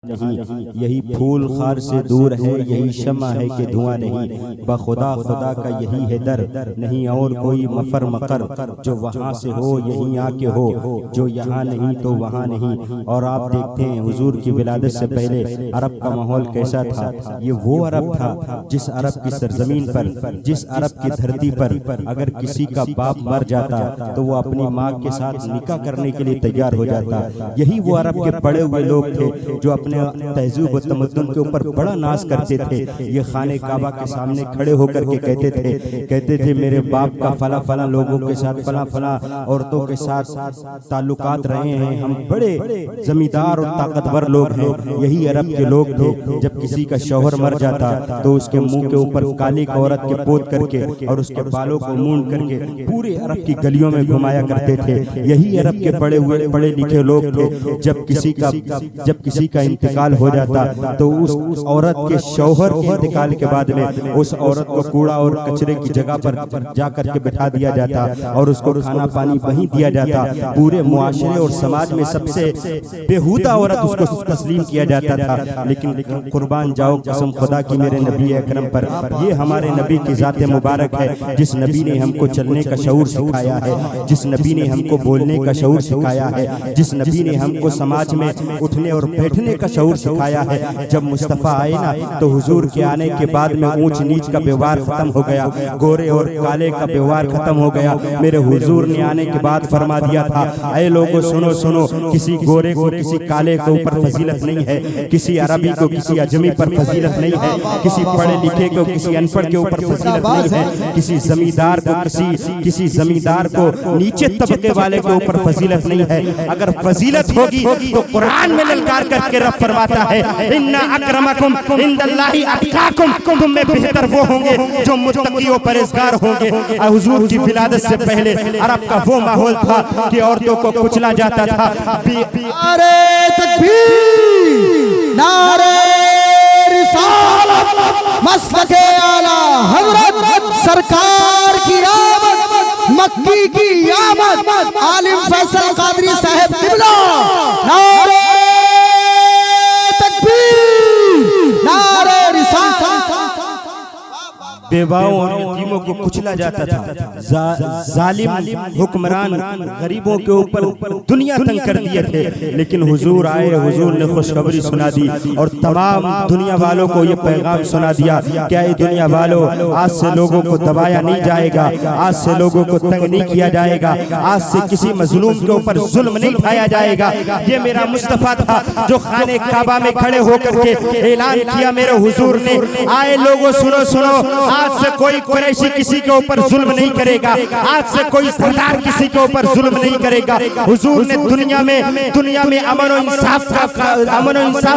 नहीं, यही फूल खार से दूर है, यही शम्मा है कि धुआं नहीं। बखुदा खुदा का यही है दर, नहीं और कोई मफर मकर। जो वहाँ से हो यहीं आके हो, जो यहाँ नहीं तो वहाँ नहीं। और आप देखते हैं हुजूर की विलादत से पहले अरब का माहौल कैसा था। ये वो अरब था जिस अरब की सरजमीन पर, जिस अरब की धरती पर अगर किसी का बाप मर जाता तो वो अपनी माँ के साथ निकाह करने के लिए तैयार हो जाता। यही वो अरब के पड़े हुए लोग थे जो अपने तहज़ीब व तमद्दुन के ऊपर बड़ा नाज करते थे। ये खाने काबा के सामने खड़े होकर के कहते थे मेरे बाप का फला फला लोगों के साथ फला फला औरतों के साथ ताल्लुकात रहे हैं, हम बड़े जमींदार और ताकतवर लोग हैं। यही अरब के लोग थे। जब किसी का शौहर मर जाता तो उसके मुंह के ऊपर काली औरत के पोत करके और उसके बालों को मूंड करके पूरे अरब की गलियों में घुमाया करते थे। यही अरब के पढ़े लिखे लोग थे। जब किसी का इंतकाल हो जाता तो उस औरत के शौहर के इंतकाल के बाद में उस औरत को कूड़ा और कचरे की जगह पर जाकर के बिठा दिया जाता और उसको खाना पानी वहीं दिया जाता। पूरे मुआशरे और समाज में सबसे बेहुदा औरत उसको तस्लीम किया जाता था। लेकिन कुर्बान जाओ कसम खुदा की मेरे नबी अकरम पर, ये हमारे नबी की ज़ात मुबारक है जिस नबी ने हमको चलने का शऊर सिखाया है, जिस नबी ने हमको बोलने का शऊर सिखाया है, जिस नबी ने हमको समाज में उठने और बैठने का शऊर सिखाया है। जब मुस्तफ़ा आए ना तो हुजूर के आने के बाद में ऊंच नीच का व्यवहार खत्म हो गया, गोरे और काले का व्यवहार खत्म हो गया। मेरे हुजूर ने आने के बाद फरमा दिया था, ऐ लोगों सुनो सुनो, किसी गोरे को किसी काले के ऊपर फजीलत नहीं है, किसी अरबी को किसी अजमी पर फजीलत नहीं है, किसी पढ़े लिखे को किसी अनपढ़ के ऊपर फजीलत नहीं है, किसी जमींदार को किसी जमींदार को नीचे तबके वाले के ऊपर फजीलत नहीं है। अगर फजीलत होगी तो कुरान में ललकार करके रब फरमाता है, इन्ना अक्रमकुम इंदल्लाहि अत्काकुम, तुम में बेहतर वो होंगे जो मुत्तकी और परहेजगार होंगे। हुजूर की विलादत से पहले अरब का वो माहौल था कि औरतों को कुचला जाता था। नारे तकबीर, नारे रिसालत, मसलके आला हज़रत सरकार की आमद, मक्की की आमद, आलिम फैसल कादरी साहब किबला। नारे बेवाओं और यतीमों को कुचला जाता था। जालिम हुक्मरान गरीबों के ऊपर दुनिया तंग कर दिए थे। लेकिन हुजूर आए, हुजूर ने खुशखबरी सुना दी और तमाम दुनिया वालों को ये पैगाम सुना दिया, क्या ये दुनिया वालों, आज से लोगों को दबाया नहीं जाएगा, आज से लोगों को तंग नहीं किया जाएगा, आज से किसी मजलूम के ऊपर जुल्म नहीं ढाया जाएगा। ये मेरा मुस्तफा था जो खाने काबा में खड़े होकर के ऐलान किया मेरे हुजूर ने, आए लोगों सुनो सुनो, आज से कोई कुरैशी किसी के ऊपर जुल्म नहीं करेगा, आज से कोई सरदार किसी के ऊपर जुल्म नहीं करेगा। हुजूर ने दुनिया में अमन और इंसाफ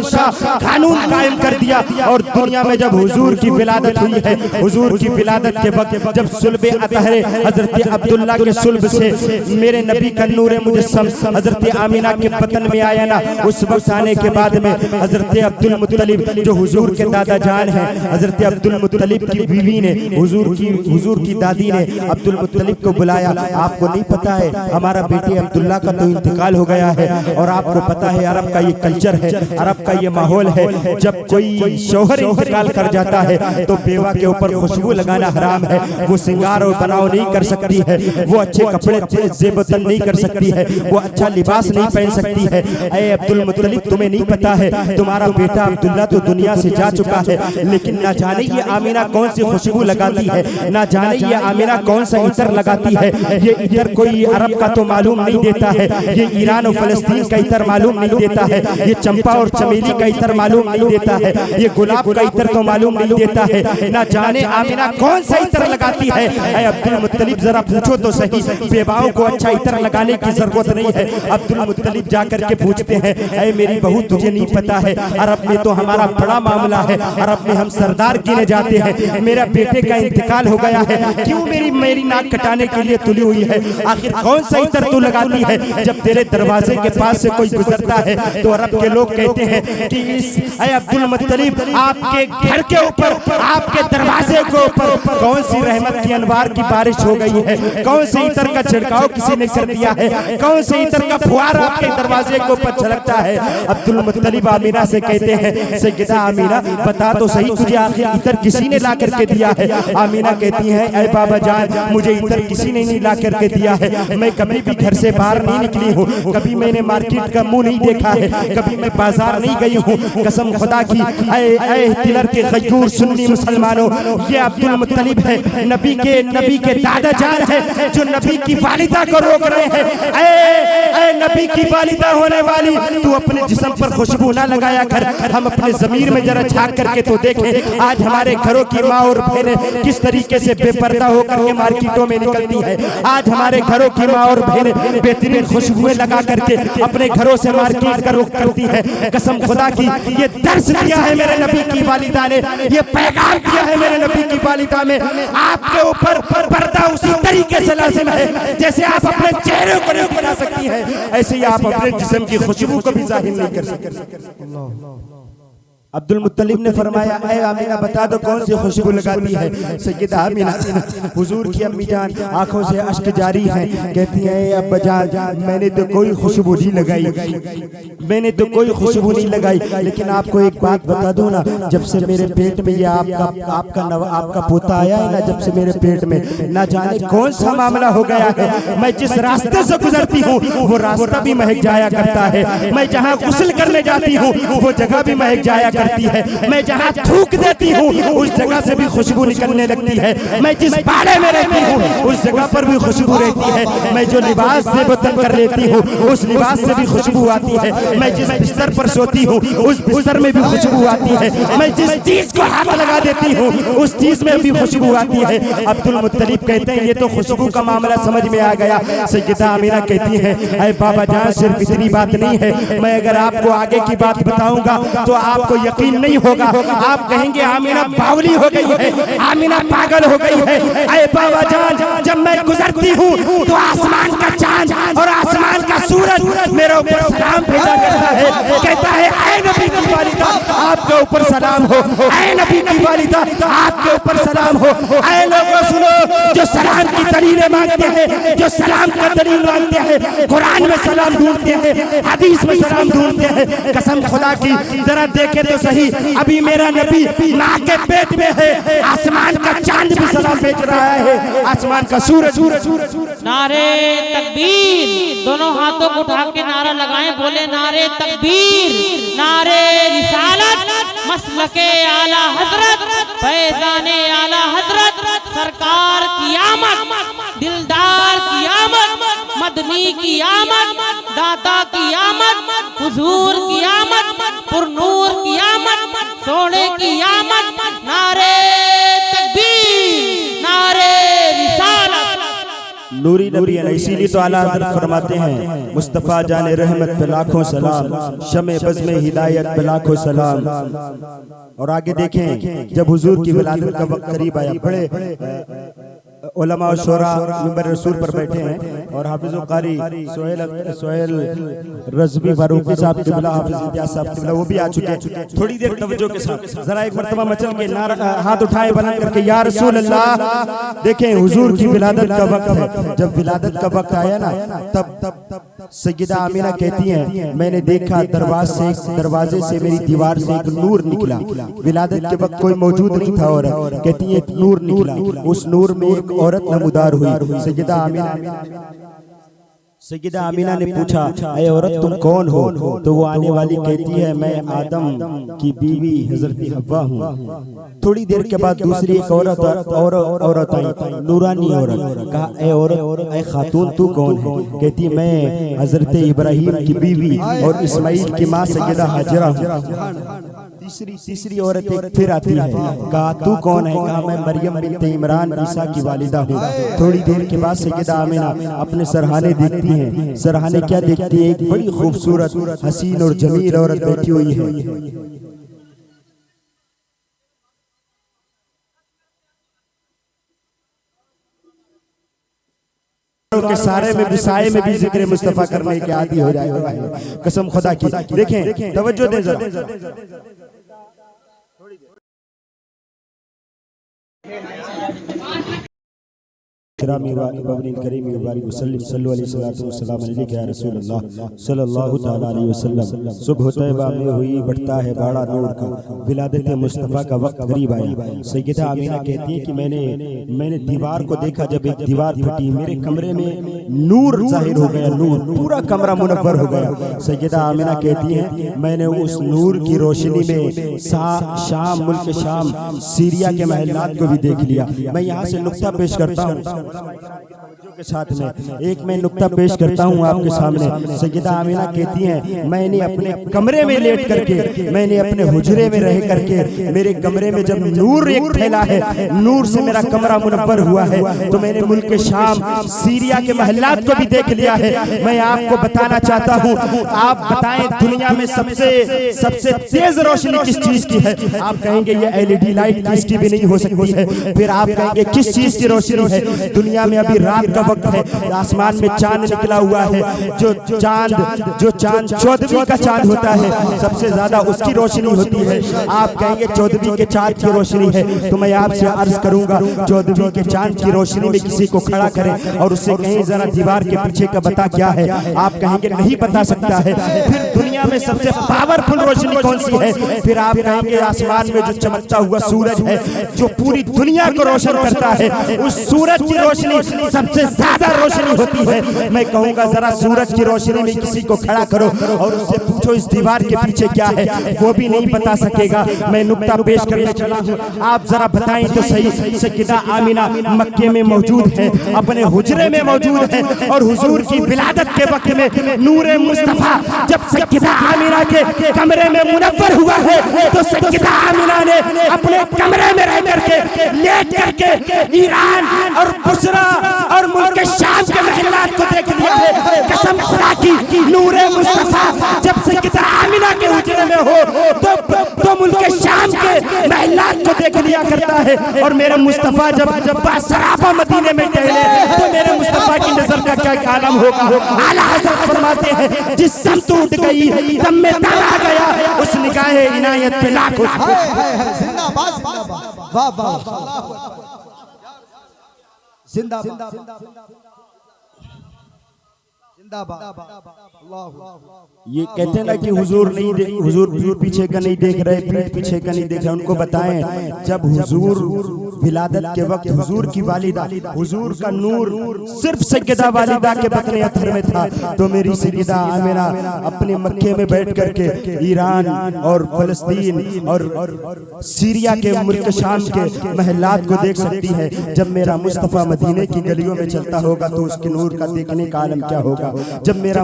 का कानून कायम कर दिया। और दुनिया में जब हुजूर की विलादत हुई है, हुजूर की विलादत के वक्त जब सुल्ब अतहर हजरत अब्दुल्ला के सुल्ब से मेरे नबी का नूर मुजस्सम हजरत आमिना के पतन में आया ना, उस वक्त आने के बाद में हजरत अब्दुल मुत्तलिब जो हुजूर के दादा जान है, हजरत अब्दुल मुत्तलिब की बीवी ने हुजूर की दादी ने अब्दुल मुत्तलिब को बुलाया। आपको नहीं पता है हमारा बेटे अब्दुल्ला का तो इंतकाल हो गया है, और आपको पता है अरब का ये कल्चर है, अरब का ये माहौल है, जब कोई शौहर इंतकाल कर जाता है तो बेवा के ऊपर खुशबू लगाना हराम है, वो सिंगार और बनाव नहीं कर सकती है, वो अच्छे कपड़े जेबतन नहीं कर सकती है, वो अच्छा लिबास नहीं पहन सकती है। ऐ अब्दुल मुत्तलिब तुम्हें नहीं पता है तुम्हारा बेटा अब्दुल्ला तो दुनिया से जा चुका है, लेकिन ना जाने ये आमिना कौन सी खुशबू लगाती है, ना जाने ये आमिना कौन सा इतर लगाती है। ये इतर कोई अरब का तो मालूम नहीं देता है, ये ईरान और फलस्तीन का इतर मालूम नहीं देता है, ये चंपा और चमेली का इतर मालूम नहीं देता है, ये गुलाब का इतर तो मालूम नहीं देता है, ना जाने आमिना कौन सा इतर लगाती है। ऐ अब्दुल मुत्तलिब जरा पूछो तो सही, बेवाओं को अच्छा इतर लगाने की जरूरत नहीं है। अब्दुल मुत्तलिब जाकर के पूछते हैं, ऐ मेरी बहू तुझे नहीं पता है, अरब में तो हमारा बड़ा मामला है, अरब में हम सरदार गिने जाते हैं, मेरा बेटे का इंतकाल हो गया है, क्यों मेरी नाक कटाने के लिए तुली हुई है? आखिर कौन सा इतर तू लगाती है? जब तेरे दरवाजे के पास से कोई गुजरता है तो अरब के लोग कहते हैं कि ऐ अब्दुल मुत्तलिब, आपके घर के ऊपर, आपके दरवाजे के ऊपर कौन सी रहमत की अनवार की बारिश हो गई है? कौन से इतर का छिड़काव किसी ने कर दिया है? कौन से इतर का फुहार आपके दरवाजे के ऊपर छलकता है? अब्दुल मुत्तलिब आमीना से कहते हैं, सैयदा आमीना बता तो सही, तुझे आखिर इतर किसी ने ला करके दिया है? आमीना कहती है, ऐ बाबा जान, मुझे इतर किसी ने नहीं ला करके दिया है। मैं कभी भी घर से बाहर नहीं निकली हूँ, कभी मैंने मार्केट का मुंह नहीं देखा है, कभी मैं बाजार नहीं गई हूँ। कसम खुदा की, ऐ तिलर के गयूर सुन्नी मुसलमानों, ये अब्दुल मुत्तलिब है, नबी के दादा जान है, जो नबी की वालिदा को रोक रहे हैं। ऐ नबी की वालिदा होने वाली, तू अपने जिस्म पर खुशबू ना लगाया कर। हम अपने ज़मीर में जरा झांक करके तो देखें, आज हमारे घरों की माँ और बहनें किस तरीके से बेपर्दा होकर के मार्केटों में निकलती है। आज हमारे घरों की माँ और बहनें बेहतरीन खुशबुएं लगा करके अपने घरों से मार्केट का रुख करती है। कसम खुदा की, ये दर्श दिया है मेरे नबी की वालिदा ने, ये पैगाम दिया है मेरे नबी की वालिदा में। आपके ऊपर पर्दा उसी तरीके से लाजिम है जैसे आप अपने चेहरे को नहीं बना सकती हैं, ऐसे ही आप अपने जिस्म की खुशबू को भी जाहिर नहीं कर सकते। अब्दुल मुत्तलिब ने फरमाया, ऐ आमीना बता दो कौन सी खुशबू लगाती है? सैयदा आमीना, हुजूर की अम्मी जान आंखों से अश्क जारी है, कहती है, अब्बा जान मैंने तो कोई खुशबू नहीं लगाई, मैंने तो कोई खुशबू नहीं लगाई। लेकिन आपको एक बात बता दूं ना, जब से मेरे पेट में ये आपका पोता आया है ना, जब से मेरे पेट में ना जाने कौन सा मामला हो गया है। मैं जिस रास्ते से गुजरती हूँ वो रास्ता भी महक जाया करता है, मैं जहाँ गुस्ल करने जाती हूँ वो जगह भी महक जाया करती है, मैं जहाँ थूक देती हूँ उस जगह से भी खुशबू निकलने लगती है, मैं जिस बाड़े में रहती हूँ उस जगह पर भी खुशबू रहती है, मैं जो लिबास से बदल कर लेती हूँ उस लिबास से भी खुशबू आती है, मैं जिस बिस्तर पर सोती हूँ उस बिस्तर में भी खुशबू आती है, मैं जिस चीज को हाथ लगा देती हूँ उस चीज में भी खुशबू आती है। अब्दुल मुत्तलिब कहते हैं, ये तो खुशबू का मामला समझ में आ गया। सैयदा आमीना कहती है, ऐ बाबा जान सिर्फ इतनी बात नहीं है, मैं अगर आपको आगे की बात बताऊंगा तो आपको यकीन नहीं होगा, आप कहेंगे आमीना बावली हो गई है, आमीना पागल हो गई है। ऐ बाबा जान, जब मैं गुजरती हूँ तो आसमान का चांद और आसमान का सूरज मेरे ऊपर सलाम भेजा करता है, कहता है, ऐ नबी की वालिदा आपके ऊपर सलाम हो, ऐ नबी की वालिदा आपके ऊपर सलाम हो। ऐ लोगों सुनो, जो सलाम की दलीलें मांगते हैं, जो सलाम का दलील मांगते हैं, कुरान में सलाम ढूंढते हैं, हदीस में सलाम ढूंढते हैं। कसम खुदा की, जरा देखे तो सही, अभी मेरा नबी माँ के पेट में है, आसमान का चांद भी सलाम भेज रहा है, आसमान का सूरज। नारे तकबीर, दोनों हाथों को उठा के नारा लगाएं, बोले नारे तकबीर, नारे रिसालत, मसलके आला हजरत, फैजाने आला हजरत, सरकार की आमद, दिलदार की आमद, मदनी की आमद, दाता की आमद, हुजूर की आमद, पुरनूर की आमद, सोने की आमद। नारे तकबीर, नारे रिसालत। नूरी नबी है, इसीलिए तो आला हज़रत फरमाते हैं, मुस्तफ़ा जाने रहमत पे लाखों सलाम, शमे बज़ में हिदायत पे लाखों सलाम। और आगे देखें, जब हुजूर की विलादत का वक्त करीब आया, बड़े उलमा और शोरा मिंबर रसूल पर बैठे हैं और हाफिज़ कारी सोहेल रज़वी फारूकी साहब क़िबला, हाफिज़ इम्तियाज़ साहब क़िबला वो भी आ चुके हैं। थोड़ी देर तवज्जो के साथ जरा एक मर्तबा मचल के नारा हाथ उठाए बुलंद करके, या रसूल अल्लाह। देखें, हुजूर की विलादत का वक्त है, जब विलादत का वक्त आया ना, तब सैयदा आमीना कहती हैं, मैंने देखा दरवाजे से मेरी दीवार से एक नूर निकला। विलादत के वक्त कोई मौजूद नहीं था और कहती है एक नूर निकला, उस नूर में एक औरत नमूदार हुई। सैयदा आमीना ने पूछा, ऐ औरत तुम कौन हो? तो वो आने वाली कहती है, मैं आदम की बीवी हजरत हव्वा हूँ। थोड़ी देर के बाद दूसरी एक औरत आई, नूरानी औरत। कहा, ऐ औरत, ऐ खातून तू कौन है? कहती, मैं हजरत इब्राहिम की बीवी और इस्माइल की माँ सैयदा हाजरा हूँ। तीसरी औरत एक फिर आती है, कहा तू कौन है? कहा, मैं मरियम बिन्त इमरान ईसा की वालिदा हूँ। थोड़ी देर के बाद सैयदा आमीना अपने सरहाने देखती हैं। सरहाने क्या देखती है? एक बड़ी खूबसूरत, हसीन और जमील औरत बैठी हुई है। के सारे में विसाए में भी जिक्र मुस्तफा करने के आदी हो जाएगा, कसम खुदा की। देखें, तवज्जो दें जरा। सुबह तैयबा में हुई बढ़ता है बाड़ा नूर का, विलादत मुस्तफ़ा का वक्त करीब आया। सैयदा आमीना कहती है कि मैंने दीवार को देखा, जब एक दीवार फटी मेरे कमरे में नूर जाहिर हो गया, नूर पूरा कमरा मुनव्वर हो गया। सैयदा आमीना कहती है मैंने उस नूर की रोशनी में शाम, मुल्क शाम, सीरिया के महलात को भी देख लिया। मैं यहाँ से नुक्ता पेश करता हूँ के साथ में, एक मैं नुक्ता पेश करता हूँ आपके सामने। सैयदा आमीना कहती हैं मैंने अपने कमरे में लेट करके, मैंने अपने हुजरे में रह करके, मेरे कमरे में जब नूर एक फैला है, नूर से मेरा कमरा मुनव्वर हुआ है, तो मैंने मुल्क शाम, सीरिया के महलात को भी देख लिया है। मैं आपको बताना चाहता हूँ, आप बताएं दुनिया में सबसे तेज रोशनी किस चीज की है? आप कहेंगे ये LED लाइट किसकी भी नहीं हो सकती है। फिर आप कहेंगे किस चीज की रोशनी है? दुनिया में अभी रात का वक्त है, आसमान में चांद निकला हुआ है, जो चांद 14वीं का चांद होता है, सबसे ज्यादा उसकी रोशनी होती है। आप कहेंगे 14वीं के चांद की रोशनी है, तो मैं आपसे अर्ज करूंगा 14वीं के चांद की रोशनी में किसी को खड़ा करें और उससे कहें जरा दीवार के पीछे का बता क्या है, आप कहेंगे नहीं बता सकता है। फिर दुनिया में सबसे पावरफुल रोशनी कौन सी है? फिर आप कहेंगे आसमान में जो चमकता हुआ सूरज है, जो पूरी दुनिया को रोशन करता है, उस सूरज की रोशनी सबसे ज्यादा रोशनी होती है। मैं कहूंगा जरा सूरज की रोशनी में किसी को खड़ा करो और उससे पूछो इस दीवार के पीछे क्या है, वो भी नहीं बता सकेगा। मैं नुक्ता पेश करने चला हूं, आप जरा बताएं तो सही। सैयदा आमीना मक्के में मौजूद है, अपने हुजरे में मौजूद है, और हुजूर की विलादत के वक्त में नूरे मुस्तफा जब सैयदा आमीना के कमरे में मुनव्वर हुआ है, तो सैयदा आमीना ने अपने कमरे में रह करके, लेट करके ईरान और बुसरा और मुल्क शाम के महलात को देख लिया है। कसम खुदा की, नूरे मुस्तफा जब सैयदा आमीना के हुजरे में हो तो मुल्क शाम के महलात को देख लिया करता है। और मेरे मुस्तफा जब बासराबा मदीने में टहले, तो मेरे मुस्तफा की नजर का क्या आलम होगा। आला हज़रत फरमाते हैं जिस सम टूट गई दम में दम आ गया, उस निगाहे इनायत पे लाखों जिंदाबाद, वाह वाह, जिंदाबाद। ये कहते हैं ना कि हुजूर पीछे का नहीं देख रहे, पीठ पीछे का नहीं देख रहे। उनको बताएं जब हुजूर विलादत के वक्त हुजूर की वालिदा, हुजूर का नूर सिर्फ सैयदा वालिदा के बतने अथर में था, तो मेरी सैयदा आमीना अपने मक्के में बैठ करके ईरान और फलस्तीन और सीरिया के मुल्क शाम के महलात को देख सकती है। जब मेरा मुस्तफा मदीने की गलियों में चलता होगा तो उसके नूर का देखने का आलम क्या होगा। जब मेरा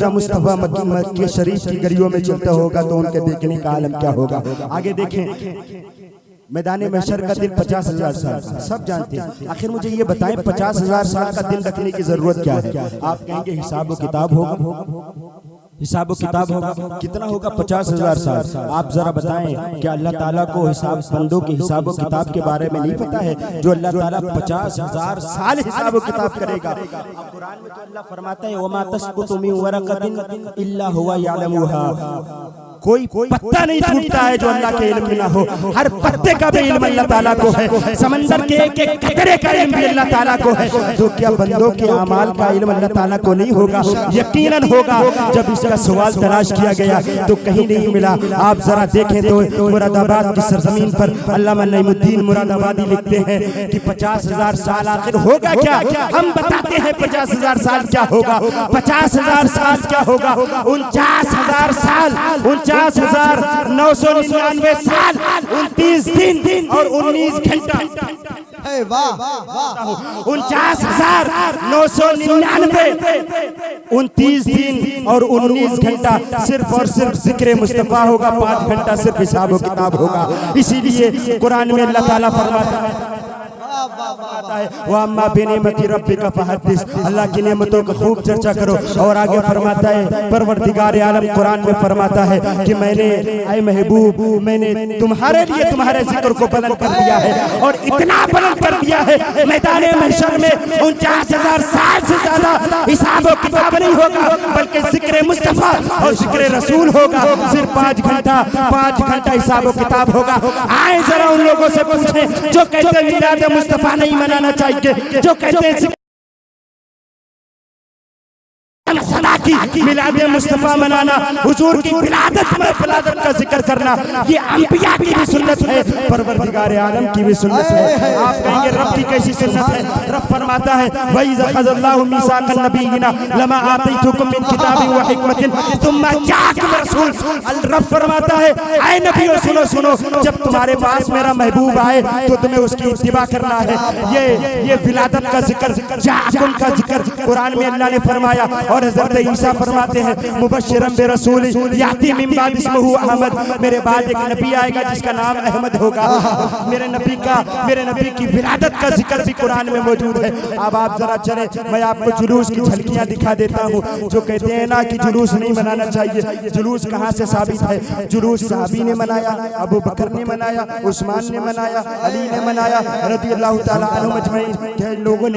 मुस्तफा मक्के शरीफ की गलियों में चलता होगा तो उनके देखने का आलम क्या होगा। आगे देखें, मैदान महशर का दिन 50,000 साल, सब जानते हैं। आखिर मुझे ये बताएं 50,000 साल का दिन रखने की जरूरत क्या है? आप कहेंगे हिसाब व किताब होगा, हिसाब व किताब होगा। कितना होगा? 50,000 साल। आप जरा बताएं क्या अल्लाह ताला को हिसाब, बंदों के हिसाब व किताब के बारे में नहीं पता है? जो अल्लाह ताला 50,000 साल हिसाब व किताब करेगा। कुरान में तो अल्लाह फरमाता है वमा तस्कुतु मिन वरक़तिन इल्ला हुवा यअलमुहा, कोई पत्ता नहीं छूटता है जो अल्लाह के इल्म में ना हो। हर पत्ते का भी इल्म अल्लाह ताला को है, समंदर के एक एक कतरे का इल्म भी अल्लाह ताला को है। तो क्या बंदों के अमाल का इल्म अल्लाह ताला को नहीं होगा? यकीनन होगा। जब इसका सवाल तलाश किया गया तो कहीं नहीं मिला। आप जरा देखें तो मुरादाबाद की सरजमीन पर अल्लामा नईमुद्दीन मुरादाबादी लिखते हैं कि 50,000 साल आखिर होगा क्या? हम बताते हैं 50,000 साल क्या होगा। 50,000 साल क्या होगा? 49,000 साल, 49,999 साल, 29 दिन और 19 घंटा। 49,999, 29 दिन और 19 घंटा सिर्फ और सिर्फ जिक्र मुस्तफा होगा। 5 घंटा सिर्फ हिसाब व किताब होगा। इसीलिए कुरान में अल्लाह ताला फरमाता है फरमाता है व अम्मा बिनिमति रब्बिका फहद्दिस, अल्लाह की नेमतों का खूब चर्चा करो। और आगे फरमाता है परवरदिगार आलम कुरान में फरमाता है कि मैंने ऐ महबूब मैंने तुम्हारे लिए तुम्हारे जिक्र को बुलंद कर दिया है, और इतना बुलंद कर दिया है मैदान महशर में 49,000 साल से ज्यादा हिसाब और किताब नहीं होगा, बल्कि जिक्र मुस्तफा और जिक्र रसूल होगा। सिर्फ 5 घंटा हिसाब और किताब होगा। आए जरा उन लोगों से पूछें जो कहते हैं मिलाद मुस्तफा नहीं मनाना चाहिए, जो कहते हैं सदा की मिलाद मुस्तफा मनाना, हुजूर की विलादत में विलादत का जिक्र करना, ये अंबिया की भी सुन्नत है, परवरदिगार आलम की भी सुन्नत है। आप कहेंगे रब की कैसी सुन्नत है? रब फरमाता है वही ज़ख़ज़ल्लाहु मीसाक़न नबिय्यिना लमा आतैतुकुम मिन किताबिन व हिकमतिन सुम्मा जाअकुम रसूल। रब फरमाता है ऐ नबियों सुनो सुनो, जब तुम्हारे पास मेरा महबूब आए तो तुम्हें उसकी इत्तिबा करना है। ये विलादत का जिक्र, जाअकुम का जिक्र कुरान में अल्लाह ने फरमाया। और हज़रत ईसा फरमाते हैं मुबश्शिरन बिरसूल याती मिन बाद इस्मुहु अहमद, मेरे बाद एक नबी आएगा जिसका नाम अहमद होगा। मेरे नबी की विलादत का जिक्र भी कुरान में मौजूद है। अब आप जरा चले, मैं आपको जुलूस की झलकियां दिखा देता हूँ। जो कहते हैं ना कि जुलूस नहीं मनाना चाहिए, जुलूस कहाँ से साबित है? जुलूस सहाबी ने मनाया, अबू बकर ने मनाया, उस्मान ने मनाया, अली ने मनाया, रज़ियल्लाहु ताला अन्हुम अजमईन। लोगों ने